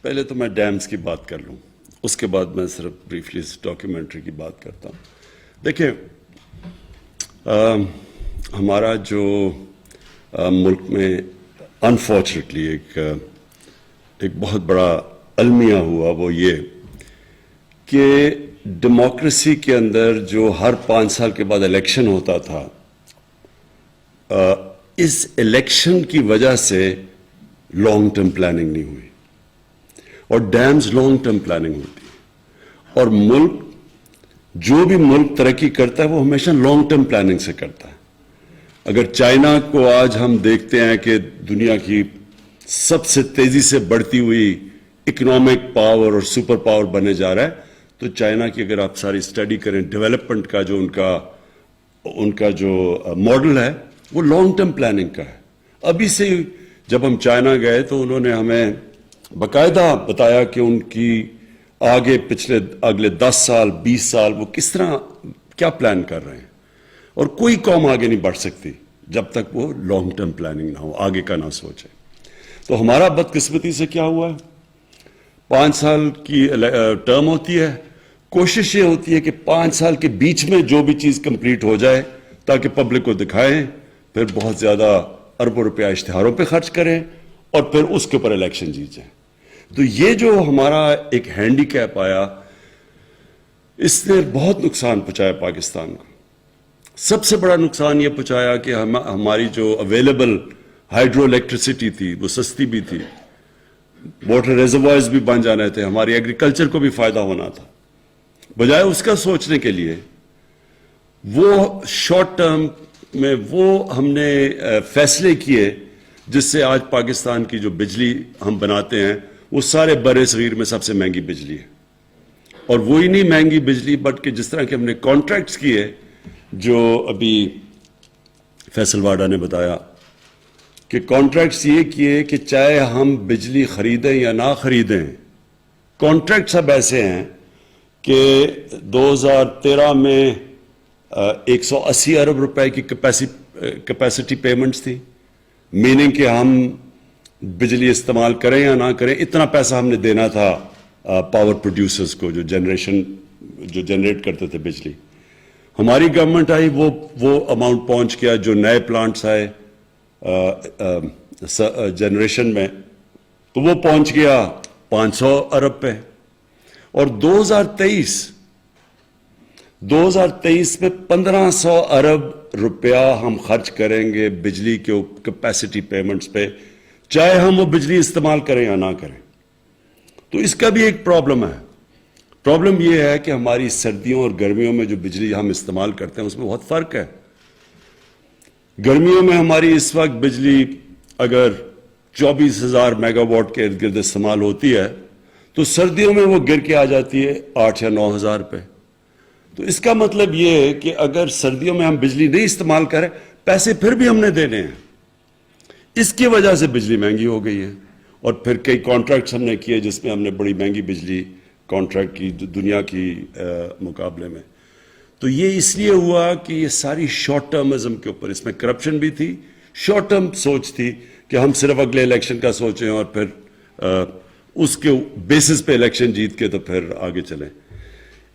پہلے تو میں ڈیمز کی بات کر لوں، اس کے بعد میں صرف بریفلی اس ڈاکیومنٹری کی بات کرتا ہوں. دیکھیں، ہمارا جو ملک میں انفارچونیٹلی ایک بہت بڑا المیہ ہوا، وہ یہ کہ ڈیموکریسی کے اندر جو ہر 5 سال کے بعد الیکشن ہوتا تھا، اس الیکشن کی وجہ سے لانگ ٹرم پلاننگ نہیں ہوئی. اور ڈیمز لانگ ٹرم پلاننگ ہوتی ہے، اور ملک جو بھی ملک ترقی کرتا ہے وہ ہمیشہ لانگ ٹرم پلاننگ سے کرتا ہے. اگر چائنا کو آج ہم دیکھتے ہیں کہ دنیا کی سب سے تیزی سے بڑھتی ہوئی اکنامک پاور اور سپر پاور بننے جا رہا ہے، تو چائنا کی اگر آپ ساری اسٹڈی کریں، ڈیولپمنٹ کا جو ان کا جو ماڈل ہے وہ لانگ ٹرم پلاننگ کا ہے. ابھی سے جب ہم چائنا گئے تو انہوں نے ہمیں باقاعدہ بتایا کہ ان کی اگلے 10 سال 20 سال وہ کس طرح کیا پلان کر رہے ہیں. اور کوئی قوم آگے نہیں بڑھ سکتی جب تک وہ لانگ ٹرم پلاننگ نہ ہو، آگے کا نہ سوچے. تو ہمارا بدقسمتی سے کیا ہوا ہے، 5 سال کی ٹرم ہوتی ہے، کوشش یہ ہوتی ہے کہ 5 سال کے بیچ میں جو بھی چیز کمپلیٹ ہو جائے تاکہ پبلک کو دکھائیں، پھر بہت زیادہ اربوں روپیہ اشتہاروں پہ خرچ کریں اور پھر اس کے اوپر الیکشن جیت جائیں. تو یہ جو ہمارا ایک ہینڈی کیپ آیا، اس نے بہت نقصان پہنچایا پاکستان کو. سب سے بڑا نقصان یہ پہنچایا کہ ہماری جو اویلیبل ہائیڈرو الیکٹریسٹی تھی وہ سستی بھی تھی، واٹر ریزروائرز بھی بن جانے تھے، ہماری ایگریکلچر کو بھی فائدہ ہونا تھا. بجائے اس کا سوچنے کے لیے وہ شارٹ ٹرم میں وہ ہم نے فیصلے کیے جس سے آج پاکستان کی جو بجلی ہم بناتے ہیں وہ سارے برِ صغیر میں سب سے مہنگی بجلی ہے. اور وہی نہیں مہنگی بجلی، بلکہ جس طرح کہ ہم نے کانٹریکٹس کیے، جو ابھی فیصل واڈا نے بتایا کہ کانٹریکٹس یہ کیے کہ چاہے ہم بجلی خریدیں یا نہ خریدیں، کانٹریکٹس اب ایسے ہیں کہ 2013 میں 180 ارب روپے کی کیپیسٹی پیمنٹس تھی، میننگ کہ ہم بجلی استعمال کریں یا نہ کریں اتنا پیسہ ہم نے دینا تھا پاور پروڈیوسرز کو، جو جنریٹ کرتے تھے بجلی. ہماری گورنمنٹ آئی، وہ اماؤنٹ پہنچ گیا، جو نئے پلانٹس آئے جنریشن میں تو وہ پہنچ گیا 500 ارب پہ. اور 2023 میں 1500 ارب روپیہ ہم خرچ کریں گے بجلی کے کیپیسٹی پیمنٹس پہ، چاہے ہم وہ بجلی استعمال کریں یا نہ کریں. تو اس کا بھی ایک پرابلم ہے. پرابلم یہ ہے کہ ہماری سردیوں اور گرمیوں میں جو بجلی ہم استعمال کرتے ہیں اس میں بہت فرق ہے. گرمیوں میں ہماری اس وقت بجلی اگر 24,000 میگا واٹ کے ارد گرد استعمال ہوتی ہے تو سردیوں میں وہ گر کے آ جاتی ہے 8 یا 9,000 پہ. تو اس کا مطلب یہ ہے کہ اگر سردیوں میں ہم بجلی نہیں استعمال کریں، پیسے پھر بھی ہم نے دینے ہیں. اس کی وجہ سے بجلی مہنگی ہو گئی ہے. اور پھر کئی کانٹریکٹس ہم نے کیے جس میں ہم نے بڑی مہنگی بجلی کانٹریکٹ کی دنیا کی مقابلے میں. تو یہ اس لیے ہوا کہ یہ ساری شارٹ ٹرمزم کے اوپر، اس میں کرپشن بھی تھی، شارٹ ٹرم سوچ تھی کہ ہم صرف اگلے الیکشن کا سوچیں اور پھر اس کے بیسس پہ الیکشن جیت کے تو پھر آگے چلیں.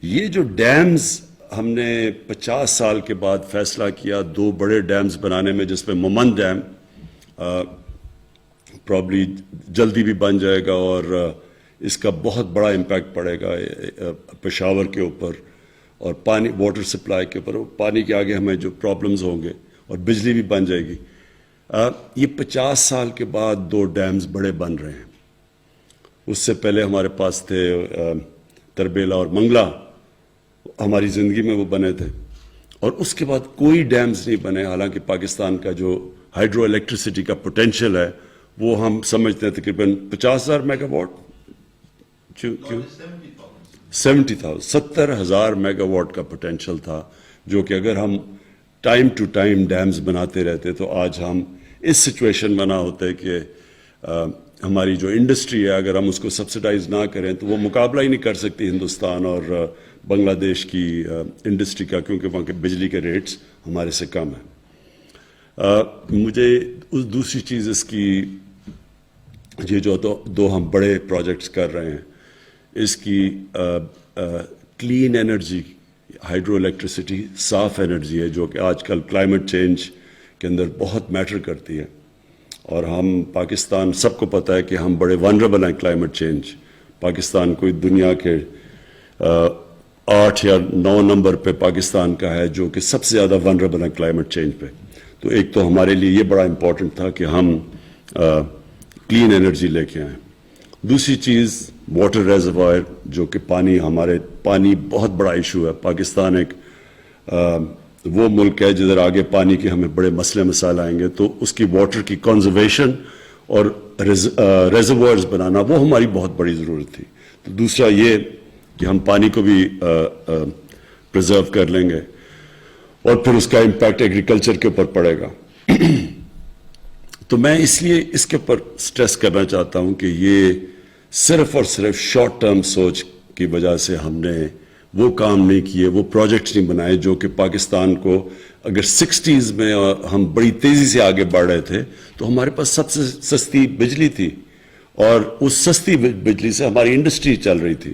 یہ جو ڈیمز ہم نے 50 سال کے بعد فیصلہ کیا 2 بڑے ڈیمز بنانے میں، جس میں مومند ڈیم پرابلی جلدی بھی بن جائے گا اور اس کا بہت بڑا امپیکٹ پڑے گا پشاور کے اوپر اور پانی واٹر سپلائی کے اوپر. پانی کے آگے ہمیں جو پرابلمز ہوں گے اور بجلی بھی بن جائے گی. یہ 50 سال کے بعد 2 ڈیمز بڑے بن رہے ہیں. اس سے پہلے ہمارے پاس تھے تربیلا اور منگلا، ہماری زندگی میں وہ بنے تھے. اور اس کے بعد کوئی ڈیمز نہیں بنے، حالانکہ پاکستان کا جو ہائیڈرو الیکٹریسٹی کا پوٹینشیل ہے وہ ہم سمجھتے ہیں تقریباً 50,000 میگا واٹ، 70,000 میگا واٹ کا پوٹینشیل تھا، جو کہ اگر ہم ٹائم ٹو ٹائم ڈیمز بناتے رہتے تو آج ہم اس سچویشن میں نہ ہوتے کہ ہماری جو انڈسٹری ہے اگر ہم اس کو سبسڈائز نہ کریں تو وہ مقابلہ ہی نہیں کر سکتی ہندوستان اور بنگلہ دیش کی انڈسٹری کا، کیونکہ وہاں کے بجلی کے ریٹس ہمارے سے کم ہیں. مجھے دوسری چیز اس کی یہ جو دو ہم بڑے پروجیکٹس کر رہے ہیں، اس کی کلین انرجی، ہائیڈرو الیکٹریسٹی، صاف انرجی ہے، جو کہ آج کل کلائمیٹ چینج کے اندر بہت میٹر کرتی ہے. اور ہم پاکستان، سب کو پتہ ہے کہ ہم بڑے ونربل ہیں کلائمیٹ چینج. پاکستان کوئی دنیا کے 8 یا 9 نمبر پہ پاکستان کا ہے جو کہ سب سے زیادہ ونربل ہے کلائمیٹ چینج پہ. تو ایک تو ہمارے لیے یہ بڑا امپورٹنٹ تھا کہ ہم کلین انرجی لے کے آئیں. دوسری چیز واٹر ریزروائر، جو کہ پانی بہت بڑا ایشو ہے. پاکستان ایک وہ ملک ہے جدھر آگے پانی کے ہمیں بڑے مسئلے مسائل آئیں گے، تو اس کی واٹر کی کنزرویشن اور ریزروائرز بنانا وہ ہماری بہت بڑی ضرورت تھی. تو دوسرا یہ کہ ہم پانی کو بھی پرزرو کر لیں گے، اور پھر اس کا امپیکٹ ایگریکلچر کے اوپر پڑے گا. تو میں اس لیے اس کے اوپر سٹریس کرنا چاہتا ہوں کہ یہ صرف اور صرف شارٹ ٹرم سوچ کی وجہ سے ہم نے وہ کام نہیں کیے، وہ پروجیکٹس نہیں بنائے جو کہ پاکستان کو، اگر 60s میں ہم بڑی تیزی سے آگے بڑھ رہے تھے تو ہمارے پاس سب سے سستی بجلی تھی، اور اس سستی بجلی سے ہماری انڈسٹری چل رہی تھی،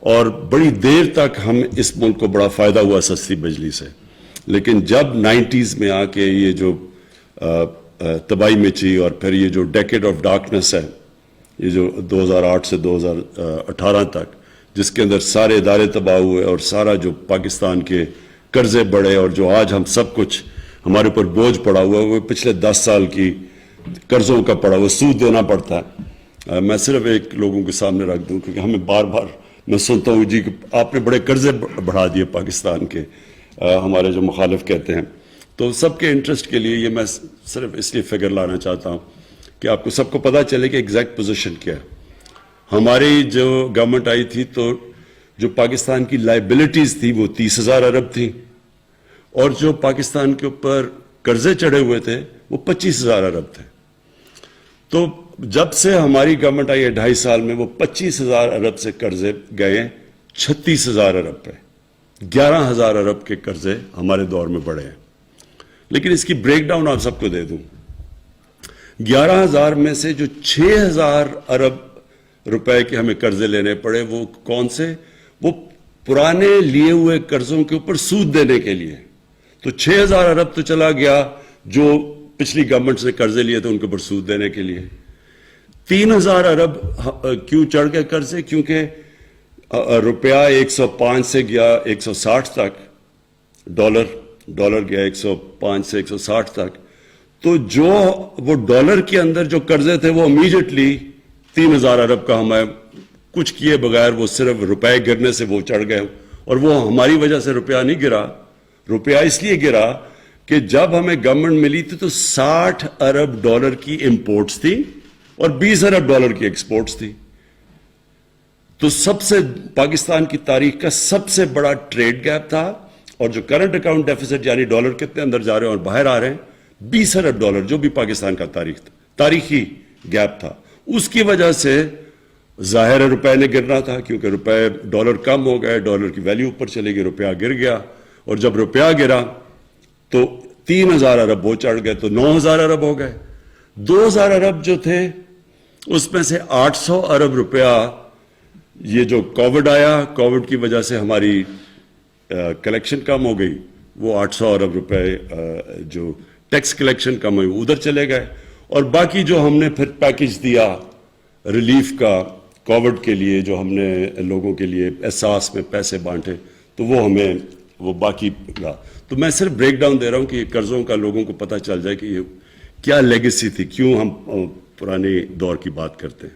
اور بڑی دیر تک ہم اس ملک کو بڑا فائدہ ہوا سستی بجلی سے. لیکن جب 90s میں آ کے یہ جو تباہی مچی، اور پھر یہ جو ڈیکیڈ آف ڈارکنیس ہے، یہ جو 2008 سے 2018 تک، جس کے اندر سارے ادارے تباہ ہوئے اور سارا جو پاکستان کے قرضے بڑھے، اور جو آج ہم سب کچھ ہمارے اوپر بوجھ پڑا ہوا ہے وہ پچھلے 10 سال کی قرضوں کا پڑا ہوا، سود دینا پڑتا ہے. میں صرف ایک لوگوں کے سامنے رکھ دوں، کیونکہ ہمیں بار بار میں سنتا ہوں جی کہ آپ نے بڑے قرضے بڑھا دیے پاکستان کے، ہمارے جو مخالف کہتے ہیں. تو سب کے انٹرسٹ کے لیے یہ میں صرف اس لیے فگر لانا چاہتا ہوں کہ آپ کو سب کو پتہ چلے کہ ایگزیکٹ پوزیشن کیا ہے. ہماری جو گورنمنٹ آئی تھی تو جو پاکستان کی لائبلٹیز تھی وہ 30,000 ارب تھیں، اور جو پاکستان کے اوپر قرضے چڑھے ہوئے تھے وہ 25,000 ارب تھے. تو جب سے ہماری گورنمنٹ آئی ہے 2.5 سال میں، وہ 25,000 ارب سے قرضے گئے 36,000 ارب پہ. 11,000 ارب کے قرضے ہمارے دور میں بڑھے ہیں. لیکن اس کی بریک ڈاؤن آپ سب کو دے دوں. 11,000 میں سے جو 6,000 ارب روپے کے ہمیں قرضے لینے پڑے، وہ کون سے؟ وہ پرانے لیے ہوئے قرضوں کے اوپر سود دینے کے لیے. تو 6,000 ارب تو چلا گیا جو پچھلی گورنمنٹ سے قرضے لیے تھے ان کے اوپر سود دینے کے لیے. 3,000 ارب کیوں چڑھ گئے قرضے؟ کیونکہ روپیہ 105 سے گیا 160 تک، ڈالر گیا 105 سے 160 تک. تو جو وہ ڈالر کے اندر جو قرضے تھے وہ امیجیٹلی 3,000 ارب کا ہمیں کچھ کیے بغیر وہ صرف روپے گرنے سے وہ چڑھ گئے. اور وہ ہماری وجہ سے روپیہ نہیں گرا. روپیہ اس لیے گرا کہ جب ہمیں گورنمنٹ ملی تھی تو 60 ارب ڈالر کی امپورٹس تھی اور 20 ارب ڈالر کی ایکسپورٹس تھی. تو سب سے پاکستان کی تاریخ کا سب سے بڑا ٹریڈ گیپ تھا. اور جو کرنٹ اکاؤنٹ ڈیفیسٹ یعنی ڈالر کتنے اندر جا رہے ہیں اور باہر آ رہے ہیں 20 ارب ڈالر، جو بھی پاکستان کا تاریخی گیپ تھا. اس کی وجہ سے ظاہر ہے روپے نے گرنا تھا، کیونکہ روپے ڈالر کم ہو گئے، ڈالر کی ویلیو اوپر چلے گی، روپیہ گر گیا. اور جب روپیہ گرا تو 3,000 ارب وہ چڑھ گئے تو 9,000 ارب ہو گئے. 2,000 ارب جو تھے اس میں سے 800 ارب روپیہ یہ جو کووڈ آیا، کووڈ کی وجہ سے ہماری کلیکشن کم ہو گئی، وہ 800 ارب روپے جو ٹیکس کلیکشن کم ہوئی ادھر چلے گئے. اور باقی جو ہم نے پھر پیکج دیا ریلیف کا کووڈ کے لیے، جو ہم نے لوگوں کے لیے احساس میں پیسے بانٹے، تو وہ ہمیں وہ باقی ملا. تو میں صرف بریک ڈاؤن دے رہا ہوں کہ یہ قرضوں کا لوگوں کو پتہ چل جائے کہ یہ کیا لیگیسی تھی، کیوں ہم پرانے دور کی بات کرتے ہیں.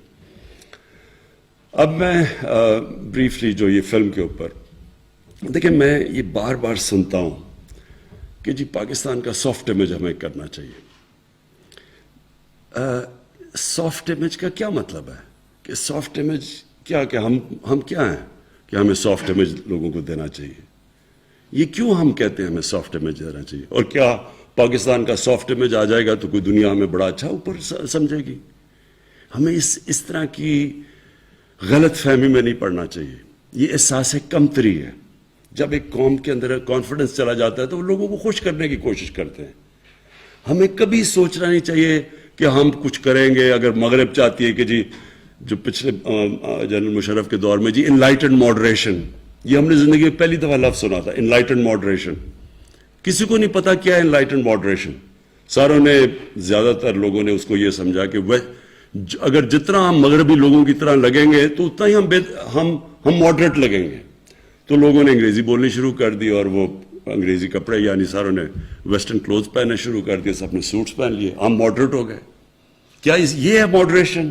اب میں بریفلی جو یہ فلم کے اوپر دیکھیں، میں یہ بار بار سنتا ہوں کہ جی پاکستان کا سافٹ امیج ہمیں کرنا چاہیے. سافٹ امیج کا کیا مطلب ہے؟ کہ سافٹ امیج کیا کہ ہم کیا ہیں کہ ہمیں سافٹ امیج لوگوں کو دینا چاہیے؟ یہ کیوں ہم کہتے ہیں ہمیں سافٹ امیج دینا چاہیے؟ اور کیا پاکستان کا سافٹ امیج آ جائے گا تو کوئی دنیا ہمیں بڑا اچھا اوپر سمجھے گی؟ ہمیں اس طرح کی غلط فہمی میں نہیں پڑنا چاہیے. یہ احساس کمتری ہے. جب ایک قوم کے اندر کانفیڈنس چلا جاتا ہے تو وہ لوگوں کو خوش کرنے کی کوشش کرتے ہیں. ہمیں کبھی سوچنا نہیں چاہیے کہ ہم کچھ کریں گے. اگر مغرب چاہتی ہے کہ جی جو پچھلے جنرل مشرف کے دور میں جی انلائٹنڈ ماڈریشن, یہ ہم نے زندگی میں پہلی دفعہ لفظ سنا تھا, انلائٹنڈ ماڈریشن. کسی کو نہیں پتا کیا ہے انلائٹنڈ ماڈریشن. ساروں نے, زیادہ تر لوگوں نے اس کو یہ سمجھا کہ اگر جتنا ہم مغربی لوگوں کی طرح لگیں گے تو اتنا ہی ہم ماڈریٹ لگیں گے. تو لوگوں نے انگریزی بولنی شروع کر دی, اور وہ انگریزی کپڑے, یعنی ساروں نے ویسٹرن کلوتھ پہننا شروع کر دیے, سب نے سوٹس پہن لیے, ہم ماڈریٹ ہو گئے. کیا یہ ہے ماڈریشن؟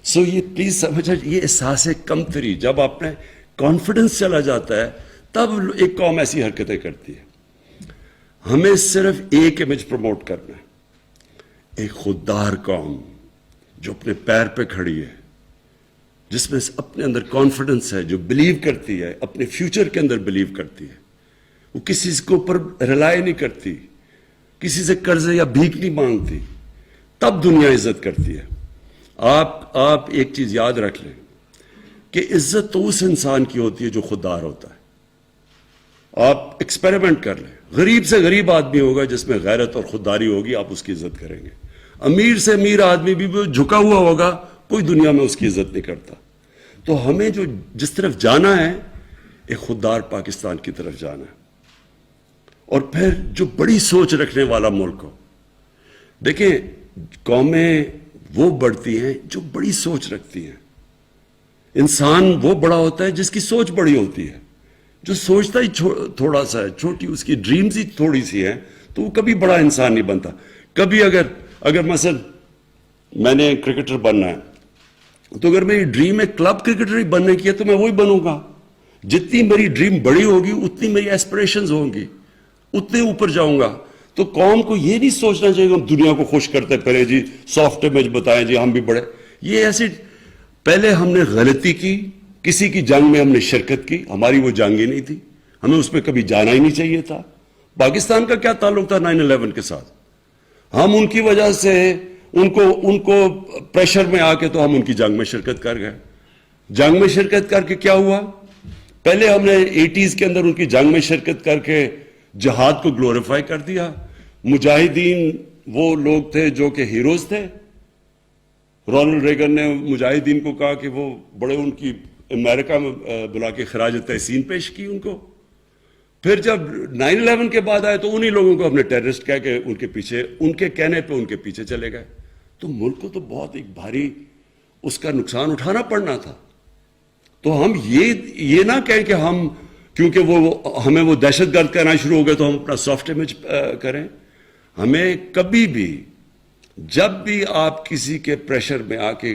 سو یہ پلیز سمجھا, یہ احساس کمتری, جب آپ نے کانفیڈنس چلا جاتا ہے تب ایک قوم ایسی حرکتیں کرتی ہے. ہمیں صرف ایک امیج پروموٹ کرنا ہے, ایک خوددار قوم جو اپنے پیر پہ کھڑی ہے, جس میں اپنے اندر کانفیڈنس ہے, جو بلیو کرتی ہے, اپنے فیوچر کے اندر بلیو کرتی ہے. وہ کسی کے اوپر ریلائی نہیں کرتی, کسی سے قرض یا بھیک نہیں مانگتی. تب دنیا عزت کرتی ہے. آپ ایک چیز یاد رکھ لیں کہ عزت تو اس انسان کی ہوتی ہے جو خوددار ہوتا ہے. آپ ایکسپیریمنٹ کر لیں, غریب سے غریب آدمی ہوگا جس میں غیرت اور خودداری ہوگی, آپ اس کی عزت کریں گے. امیر سے امیر آدمی بھی جھکا ہوا ہوگا, کوئی دنیا میں اس کی عزت نہیں کرتا. تو ہمیں جو جس طرف جانا ہے, ایک خوددار پاکستان کی طرف جانا ہے, اور پھر جو بڑی سوچ رکھنے والا ملک ہو. دیکھیں, قومیں وہ بڑھتی ہیں جو بڑی سوچ رکھتی ہیں. انسان وہ بڑا ہوتا ہے جس کی سوچ بڑی ہوتی ہے. جو سوچتا ہی تھوڑا سا ہے, چھوٹی اس کی ڈریمز ہی تھوڑی سی ہیں, تو وہ کبھی بڑا انسان نہیں بنتا. کبھی اگر مثلا میں نے کرکٹر بننا ہے, تو اگر میری ڈریم ہے کلب کرکٹر ہی بننے کی ہے تو میں وہی بنوں گا. جتنی میری ڈریم بڑی ہوگی اتنی میری ایسپریشنز ہوں گی, اتنے اوپر جاؤں گا. تو قوم کو یہ نہیں سوچنا چاہیے کہ ہم دنیا کو خوش کرتے پھریں جی, سافٹ امیج بتائیں جی ہم بھی بڑے. یہ ایسی, پہلے ہم نے غلطی کی, کسی کی جنگ میں ہم نے شرکت کی, ہماری وہ جنگ ہی نہیں تھی, ہمیں اس میں کبھی جانا ہی نہیں چاہیے تھا. پاکستان کا کیا تعلق تھا 9/11 کے ساتھ؟ ہم ان کی وجہ سے ان کو پریشر میں آ کے تو ہم ان کی جنگ میں شرکت کر گئے. جنگ میں شرکت کر کے کیا ہوا؟ پہلے ہم نے 80s کے اندر ان کی جنگ میں شرکت کر کے جہاد کو گلوریفائی کر دیا. مجاہدین وہ لوگ تھے جو کہ ہیروز تھے. رونلڈ ریگن نے مجاہدین کو کہا کہ وہ بڑے, ان کی امریکہ میں بلا کے خراج تحسین پیش کی ان کو. پھر جب 9/11 کے بعد آئے تو انہی لوگوں کو ہم نے ٹیررسٹ کہہ کے ان کے پیچھے, ان کے کہنے پہ ان کے پیچھے چلے گئے. تو ملک کو تو بہت ایک بھاری اس کا نقصان اٹھانا پڑنا تھا. تو ہم یہ نہ کہیں کہ ہم, کیونکہ ہمیں وہ دہشت گرد کہنا شروع ہو گئے تو ہم اپنا سافٹ امیج کریں. ہمیں کبھی بھی, جب بھی آپ کسی کے پریشر میں آ کے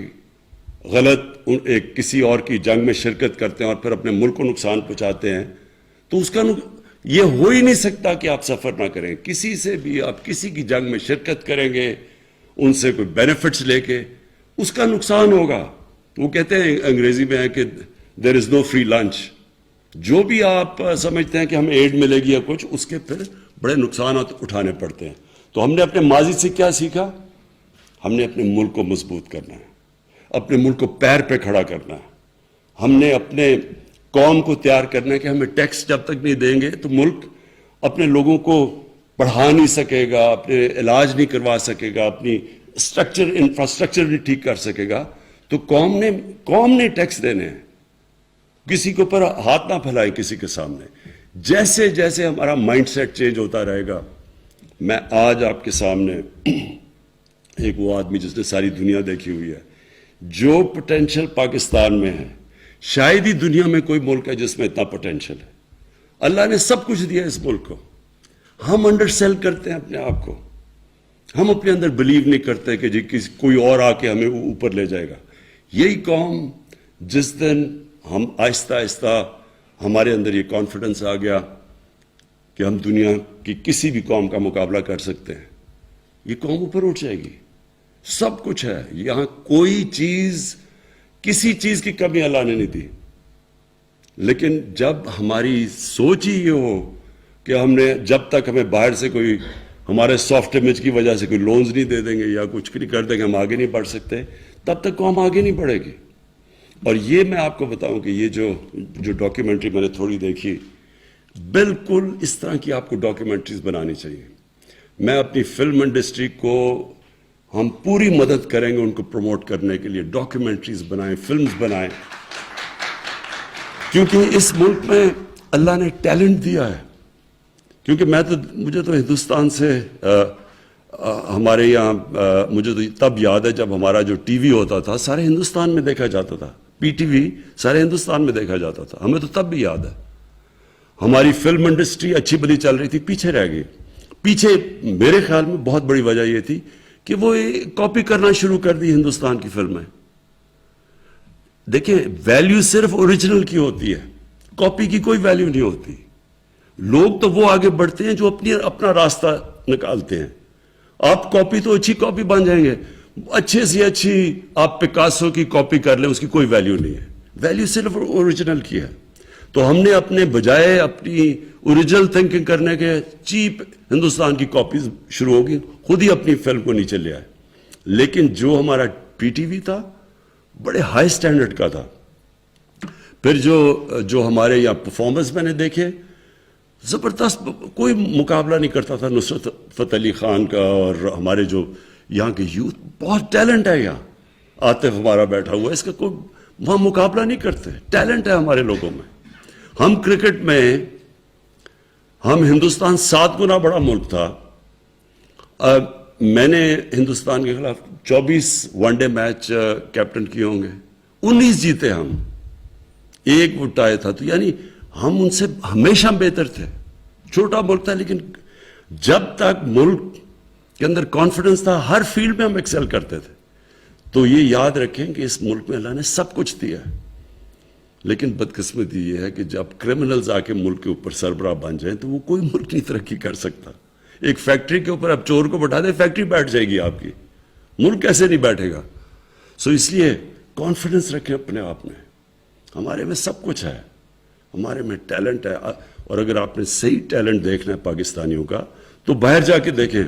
غلط کسی اور کی جنگ میں شرکت کرتے ہیں اور پھر اپنے ملک کو نقصان پہنچاتے ہیں, تو اس کا یہ ہو ہی نہیں سکتا کہ آپ سفر نہ کریں. کسی سے بھی آپ کسی کی جنگ میں شرکت کریں گے, ان سے کوئی بینیفٹس لے کے, اس کا نقصان ہوگا. وہ کہتے ہیں انگریزی میں ہے کہ دیر از نو فری لنچ. جو بھی آپ سمجھتے ہیں کہ ہمیں ایڈ ملے گی یا کچھ, اس کے پھر بڑے نقصانات اٹھانے پڑتے ہیں. تو ہم نے اپنے ماضی سے کیا سیکھا؟ ہم نے اپنے ملک کو مضبوط کرنا ہے, اپنے ملک کو پیر پہ کھڑا کرنا ہے. ہم نے اپنے قوم کو تیار کرنا ہے کہ ہمیں ٹیکس جب تک نہیں دیں گے تو ملک اپنے لوگوں کو پڑھا نہیں سکے گا, اپنے علاج نہیں کروا سکے گا, اپنی انفراسٹرکچر نہیں ٹھیک کر سکے گا. تو قوم نے ٹیکس دینے ہیں. کسی کے اوپر ہاتھ نہ پھیلائے کسی کے سامنے. جیسے جیسے ہمارا مائنڈ سیٹ چینج ہوتا رہے گا. میں آج آپ کے سامنے ایک وہ آدمی جس نے ساری دنیا دیکھی ہوئی ہے, جو پوٹینشل پاکستان میں ہے, شاید ہی دنیا میں کوئی ملک ہے جس میں اتنا پوٹینشل ہے. اللہ نے سب کچھ دیا اس ملک کو. ہم انڈر سیل کرتے ہیں اپنے آپ کو. ہم اپنے اندر بلیو نہیں کرتے کہ جی کوئی اور آ کے ہمیں اوپر لے جائے گا. یہی قوم, جس دن ہم آہستہ آہستہ ہمارے اندر یہ کانفیڈنس آ گیا کہ ہم دنیا کی کسی بھی قوم کا مقابلہ کر سکتے ہیں, یہ قوم اوپر اٹھ جائے گی. سب کچھ ہے یہاں, کوئی چیز, کسی چیز کی کمی اللہ نے نہیں دی. لیکن جب ہماری سوچ ہی یہ ہو کہ ہم نے, جب تک ہمیں باہر سے کوئی ہمارے سافٹ امیج کی وجہ سے کوئی لونز نہیں دے دیں گے یا کچھ نہیں کر دیں گے, ہم آگے نہیں بڑھ سکتے, تب تک قوم آگے نہیں بڑھے گی. اور یہ میں آپ کو بتاؤں کہ یہ جو ڈاکیومنٹری میں نے تھوڑی دیکھی, بالکل اس طرح کی آپ کو ڈاکیومنٹریز بنانی چاہیے. میں اپنی فلم انڈسٹری کو ہم پوری مدد کریں گے ان کو پروموٹ کرنے کے لیے, ڈاکیومنٹریز بنائیں, فلمز بنائیں, کیونکہ اس ملک میں اللہ نے ٹیلنٹ دیا ہے. کیونکہ مجھے تو ہندوستان سے ہمارے یہاں مجھے تو تب یاد ہے جب ہمارا جو ٹی وی ہوتا تھا سارے ہندوستان میں دیکھا جاتا تھا, پی ٹی وی سارے ہندوستان میں دیکھا جاتا تھا. ہمیں تو تب بھی یاد ہے ہماری فلم انڈسٹری اچھی بلی چل رہی تھی, پیچھے رہ گئی. پیچھے میرے خیال میں بہت بڑی وجہ یہ تھی کہ وہ کاپی کرنا شروع کر دی ہندوستان کی فلمیں. دیکھیں ویلیو صرف اوریجنل کی ہوتی ہے, کاپی کی کوئی ویلیو نہیں ہوتی. لوگ تو وہ آگے بڑھتے ہیں جو اپنا راستہ نکالتے ہیں. آپ کاپی تو اچھی کاپی بن جائیں گے, اچھے سے اچھی آپ پکاسو کی کاپی کر لیں, اس کی کوئی ویلیو نہیں ہے. ویلیو صرف اوریجنل کی ہے. تو ہم نے اپنے بجائے اپنی اوریجنل تھنکنگ کرنے کے چیپ ہندوستان کی کاپیز شروع ہوگی, خود ہی اپنی فلم کو نیچے لے آئے. لیکن جو ہمارا پی ٹی وی تھا بڑے ہائی سٹینڈرڈ کا تھا. پھر جو ہمارے یہاں پرفارمنس میں نے دیکھے زبردست, کوئی مقابلہ نہیں کرتا تھا نصرت فتح علی خان کا. اور ہمارے جو یہاں کے یوتھ بہت ٹیلنٹ ہے, یہاں عاطف ہمارا بیٹھا ہوا ہے, اس کا کوئی وہاں مقابلہ نہیں کرتے. ٹیلنٹ ہے ہمارے لوگوں میں. ہم کرکٹ میں ہم ہندوستان 7 گنا بڑا ملک تھا. میں نے ہندوستان کے خلاف 24 ون ڈے میچ کیپٹن کیے ہوں گے, 19 جیتے ہم, 1 وہ ٹائی تھا. تو یعنی ہم ان سے ہمیشہ بہتر تھے. چھوٹا ملک تھا لیکن جب تک ملک کے اندر کانفیڈنس تھا ہر فیلڈ میں ہم ایکسل کرتے تھے. تو یہ یاد رکھیں کہ اس ملک میں اللہ نے سب کچھ دیا ہے. لیکن بدقسمتی یہ ہے کہ جب کرمنلز آ کے ملک کے اوپر سربراہ بن جائیں تو وہ کوئی ملک نہیں ترقی کر سکتا. ایک فیکٹری کے اوپر اب چور کو بٹھا دیں, فیکٹری بیٹھ جائے گی آپ کی, ملک کیسے نہیں بیٹھے گا. سو اس لیے کانفیڈنس رکھیں اپنے آپ میں. ہمارے میں سب کچھ ہے, ہمارے میں ٹیلنٹ ہے. اور اگر آپ نے صحیح ٹیلنٹ دیکھنا ہے پاکستانیوں کا تو باہر جا کے دیکھیں.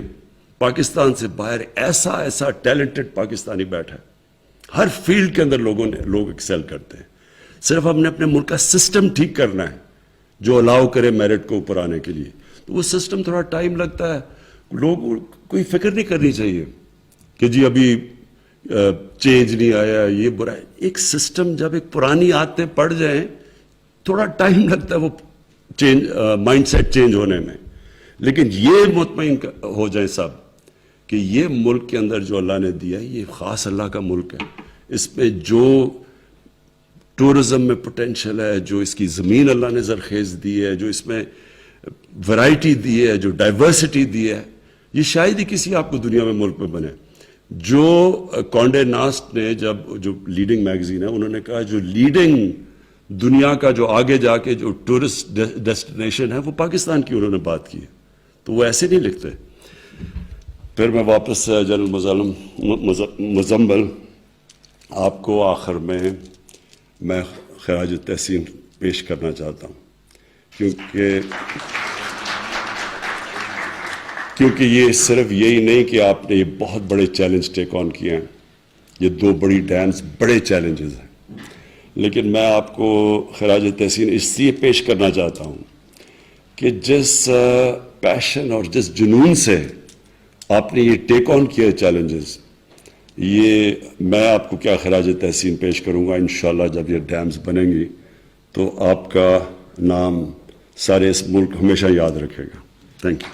پاکستان سے باہر ایسا ٹیلنٹڈ پاکستانی بیٹھا ہے. ہر فیلڈ کے اندر لوگ ایکسل کرتے ہیں. صرف ہم نے اپنے ملک کا سسٹم ٹھیک کرنا ہے جو الاؤ کرے میرٹ کو اوپر آنے کے لیے. تو وہ سسٹم تھوڑا ٹائم لگتا ہے. لوگ کوئی فکر نہیں کرنی چاہیے کہ جی ابھی چینج نہیں آیا, یہ برا ہے. ایک سسٹم جب ایک پرانی عادتیں پڑ جائیں تھوڑا ٹائم لگتا ہے وہ مائنڈ سیٹ چینج ہونے میں. لیکن یہ مطمئن ہو جائیں سب کہ یہ ملک کے اندر جو اللہ نے دیا ہے یہ خاص اللہ کا ملک ہے. اس میں جو ٹورزم میں پوٹینشل ہے, جو اس کی زمین اللہ نے زرخیز دی ہے, جو اس میں ورائٹی دی ہے, جو ڈائیورسٹی دی ہے, یہ شاید ہی کسی آپ کو دنیا میں ملک میں بنے. جو کانڈے ناسٹ نے جو لیڈنگ میگزین ہے انہوں نے کہا جو لیڈنگ دنیا کا جو آگے جا کے جو ٹورسٹ ڈیسٹینیشن ہے وہ پاکستان کی انہوں نے بات کی ہے. تو وہ ایسے نہیں لکھتے. پھر میں واپس جنرل مزمل آپ کو آخر میں خراج تحسین پیش کرنا چاہتا ہوں کیونکہ یہ صرف یہی نہیں کہ آپ نے یہ بہت بڑے چیلنج ٹیک آن کیے ہیں. یہ 2 بڑی ڈیمز بڑے چیلنجز ہیں. لیکن میں آپ کو خراج تحسین اس لیے پیش کرنا چاہتا ہوں کہ جس پیشن اور جس جنون سے آپ نے یہ ٹیک آن کیا چیلنجز, یہ میں آپ کو کیا خراج تحسین پیش کروں گا. انشاءاللہ جب یہ ڈیمز بنیں گی تو آپ کا نام سارے اس ملک ہمیشہ یاد رکھے گا. Thank you.